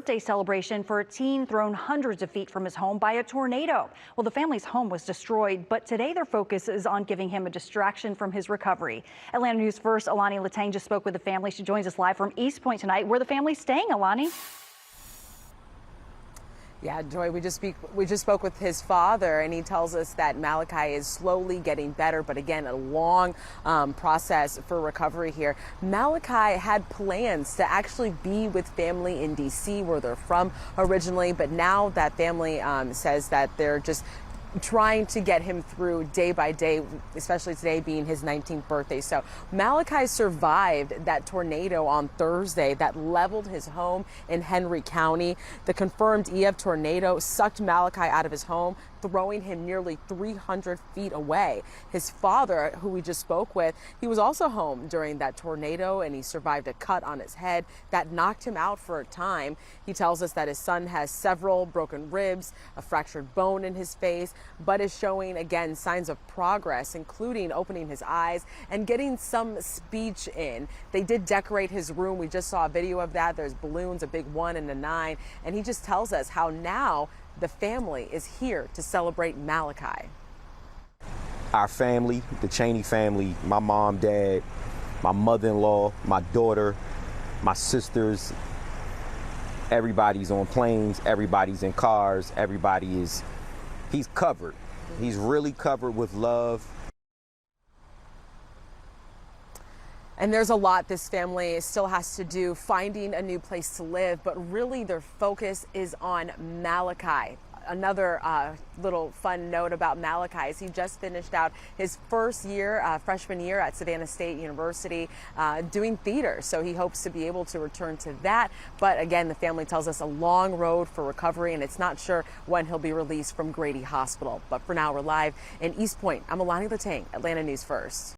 birthday celebration for a teen thrown hundreds of feet from his home by a tornado. Well, the family's home was destroyed, but today their focus is on giving him a distraction from his recovery. Atlanta News First, Alani Latang just spoke with the family. She joins us live from East Point tonight. Where the family's staying, Alani? Yeah, Joy, we just spoke with his father, and he tells us that Malachi is slowly getting better, but again, a long process for recovery here. Malachi had plans to actually be with family in D.C., where they're from originally, but now that family says that they're just trying to get him through day by day, especially today being his 19th birthday. So Malachi survived that tornado on Thursday that leveled his home in Henry County. The confirmed EF tornado sucked Malachi out of his home, throwing him nearly 300 feet away. His father, who we just spoke with, he was also home during that tornado, and he survived a cut on his head that knocked him out for a time. He tells us that his son has several broken ribs, a fractured bone in his face, but is showing again signs of progress, including opening his eyes and getting some speech in. They did decorate his room. We just saw a video of that. There's balloons, a big 1 and a 9, and he just tells us how now the family is here to celebrate Malachi. Our family, the Cheney family, my mom, dad, my mother-in-law, my daughter, my sisters, everybody's on planes, everybody's in cars, he's covered. He's really covered with love. And there's a lot this family still has to do, finding a new place to live, but really their focus is on Malachi. Another little fun note about Malachi is he just finished out his first year, freshman year at Savannah State University, doing theater. So he hopes to be able to return to that. But again, the family tells us a long road for recovery, and it's not sure when he'll be released from Grady Hospital. But for now, we're live in East Point. I'm Alani Latang, Atlanta News First.